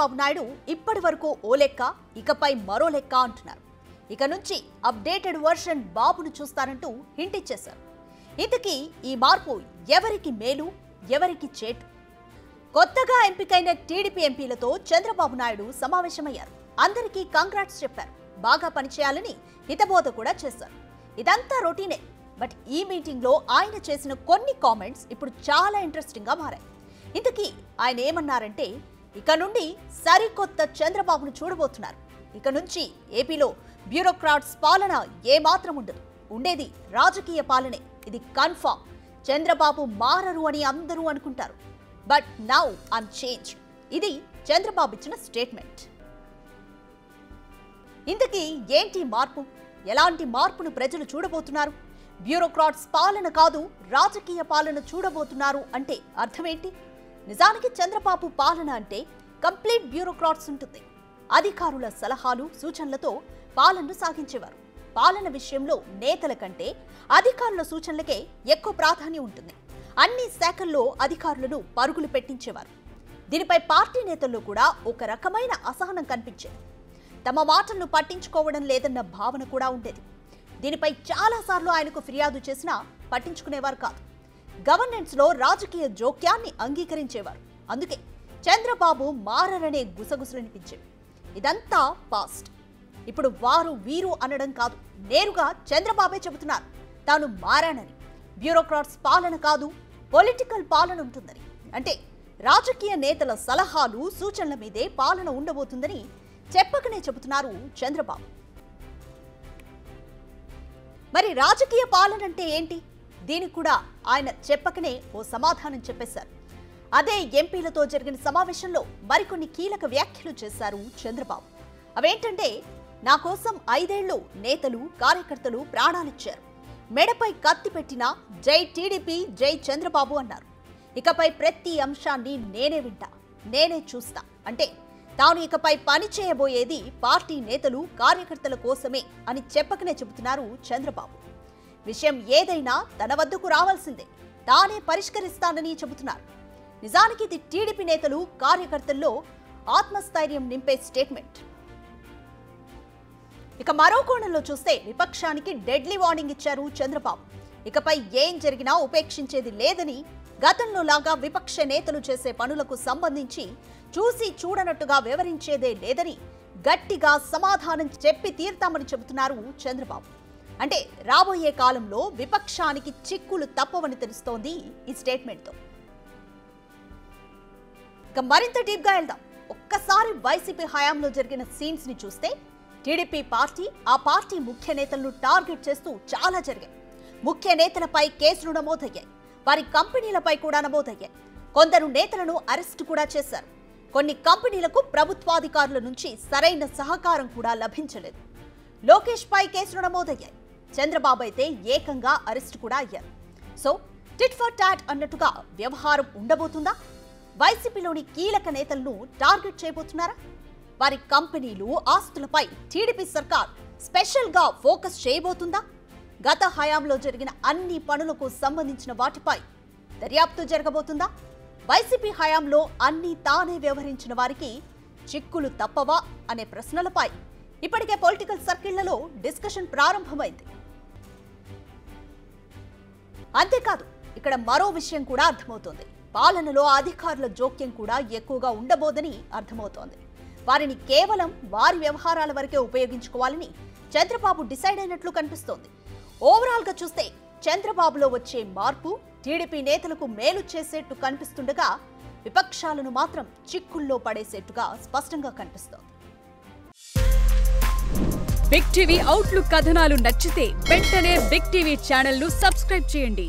చంద్రబాబు నాయుడు ఇప్పటి వరకు ఓ లెక్క, ఇకపై మరో లెక్క అంటున్నారు. ఇక నుంచి అప్డేటెడ్ వర్షన్ బాబును చూస్తారంటూ హింట్ ఇచ్చేశారు. ఇంతకీ ఈ మార్పు ఎవరికి మేలు, ఎవరికి చేటు? కొత్తగా ఎంపికైన టీడీపీ ఎంపీలతో చంద్రబాబు నాయుడు సమావేశమయ్యారు. అందరికీ కంగ్రాట్స్ చెప్పారు. బాగా పనిచేయాలని హితబోధ కూడా చేశారు. ఇదంతా రొటీనే. బట్ ఈ మీటింగ్ లో ఆయన చేసిన కొన్ని కామెంట్స్ ఇప్పుడు చాలా ఇంట్రెస్టింగ్ గా మారాయి. ఇంతకీ ఆయన ఏమన్నారంటే, ఇక నుండి సరికొత్త చంద్రబాబును చూడబోతున్నారు. ఇక నుంచి ఏపీలో బ్యూరోక్రాట్స్ పాలన ఏమాత్రం ఉండదు. ఉండేది రాజకీయ పాలనే. ఇది కన్ఫర్మ్. చంద్రబాబు మారరు అని అందరూ అనుకుంటారు. But now I'm changed. ఇది చంద్రబాబు ఇచ్చిన స్టేట్మెంట్. ఇంతకీ ఏంటి మార్పు? ఎలాంటి మార్పును ప్రజలు చూడబోతున్నారు? బ్యూరోక్రాట్స్ పాలన కాదు, రాజకీయ పాలన చూడబోతున్నారు అంటే అర్థమేంటి? నిజానికి చంద్రబాబు పాలన అంటే కంప్లీట్ బ్యూరోక్రాట్స్ ఉంటుంది. అధికారుల సలహాలు, సూచనలతో పాలనను సాగించేవారు. పాలన విషయంలో నేతల కంటే అధికారుల సూచనలకే ఎక్కువ ప్రాధాన్యం ఉంటుంది. అన్ని శాఖల్లో అధికారులను పరుగులు పెట్టించేవారు. దీనిపై పార్టీ నేతల్లో కూడా ఒక రకమైన అసహనం కనిపించేది. తమ మాటలను పట్టించుకోవడం లేదన్న భావన కూడా ఉండేది. దీనిపై చాలాసార్లు ఆయనకు ఫిర్యాదు చేసినా పట్టించుకునేవారు కాదు. గవర్నెన్స్ లో రాజకీయ జోక్యాన్ని అంగీకరించేవారు. అందుకే చంద్రబాబు మారరనే గుసగుసలనిపించేవి. ఇదంతా పాస్ట్. ఇప్పుడు వారు వీరు అనడం కాదు, నేరుగా చంద్రబాబే చెబుతున్నారు తాను మారానని. బ్యూరోక్రాట్స్ పాలన కాదు, పొలిటికల్ పాలన ఉంటుందని. అంటే రాజకీయ నేతల సలహాలు, సూచనల మీదే పాలన ఉండబోతుందని చెప్పకనే చెబుతున్నారు చంద్రబాబు. మరి రాజకీయ పాలన అంటే ఏంటి? దీనికి కూడా ఆయన చెప్పకనే ఓ సమాధానం చెప్పేశారు. అదే ఎంపీలతో జరిగిన సమావేశంలో మరికొన్ని కీలక వ్యాఖ్యలు చేశారు చంద్రబాబు. అవేంటంటే, నా కోసం 5 ఏళ్లు నేతలు, కార్యకర్తలు ప్రాణాలిచ్చారు. మెడపై కత్తి పెట్టినా జై టీడీపీ, జై చంద్రబాబు అన్నారు. ఇకపై ప్రతి అంశాన్ని నేనే వింటా, నేనే చూస్తా. అంటే తాను ఇకపై పని చేయబోయేది పార్టీ నేతలు, కార్యకర్తల కోసమే అని చెప్పకనే చెబుతున్నారు చంద్రబాబు. విషయం ఏదైనా తన వద్దకు రావాల్సిందే, తానే పరిష్కరిస్తానని చెబుతున్నారు. నిజానికి ఇది టీడీపీ నేతలు, కార్యకర్తల్లో ఆత్మస్థైర్యం నింపే స్టేట్మెంట్. ఇక మరో కోణంలో చూస్తే విపక్షానికి డెడ్లీ వార్నింగ్ ఇచ్చారు చంద్రబాబు. ఇకపై ఏం జరిగినా ఉపేక్షించేది లేదని, గతంలో లాగా విపక్ష నేతలు చేసే పనులకు సంబంధించి చూసి చూడనట్టుగా వివరించేదే లేదని గట్టిగా సమాధానం చెప్పి తీర్తామని చెబుతున్నారు చంద్రబాబు. అంటే రాబోయే కాలంలో విపక్షానికి చిక్కులు తప్పవని తెలుస్తోంది ఈ స్టేట్మెంట్తో. ఇక మరింత డీప్ గా వెళ్దాం. ఒక్కసారి వైసీపీ హయాంలో జరిగిన సీన్స్ ని చూస్తే టీడీపీ పార్టీ, ఆ పార్టీ ముఖ్య నేతలను టార్గెట్ చేస్తూ చాలా జరిగాయి. ముఖ్య నేతలపై కేసులు నమోదయ్యాయి. వారి కంపెనీలపై కూడా నమోదయ్యాయి. కొందరు నేతలను అరెస్టు కూడా చేశారు. కొన్ని కంపెనీలకు ప్రభుత్వాధికారుల నుంచి సరైన సహకారం కూడా లభించలేదు. లోకేష్ పై కేసులు నమోదయ్యాయి. చంద్రబాబు అయితే ఏకంగా అరెస్టు కూడా అయ్యారు. సో టిట్ ఫర్ టాట్ అన్నట్టుగా వ్యవహారం ఉండబోతుందా? వైసీపీలోని కీలక నేతలను టార్గెట్ చేయబోతున్నారా? వారి కంపెనీలు, ఆస్తులపై టీడీపీ సర్కార్ స్పెషల్ గా ఫోకస్ చేయబోతుందా? గత హయాంలో జరిగిన అన్ని పనులకు సంబంధించిన వాటిపై దర్యాప్తు జరగబోతుందా? వైసీపీ హయాంలో అన్ని తానే వ్యవహరించిన వారికి చిక్కులు తప్పవా అనే ప్రశ్నలపై ఇప్పటికే పొలిటికల్ సర్కిళ్లలో డిస్కషన్ ప్రారంభమైంది. అంతేకాదు, ఇక్కడ మరో విషయం కూడా అర్థమవుతోంది. పాలనలో అధికారుల జోక్యం కూడా ఎక్కువగా ఉండబోదని అర్థమవుతోంది. వారిని కేవలం వారి వ్యవహారాల వరకే ఉపయోగించుకోవాలని చంద్రబాబు డిసైడ్ అయినట్లు కనిపిస్తోంది. ఓవరాల్ గా చూస్తే చంద్రబాబులో వచ్చే మార్పు టీడీపీ నేతలకు మేలు చేసేట్టు కనిపిస్తుండగా, విపక్షాలను మాత్రం చిక్కుల్లో పడేసేట్టుగా స్పష్టంగా కనిపిస్తోంది. బిగ్ టీవీ అవుట్లుక్ కథనాలు నచ్చితే వెంటనే బిగ్ టీవీ ఛానల్ ను సబ్స్క్రైబ్ చేయండి.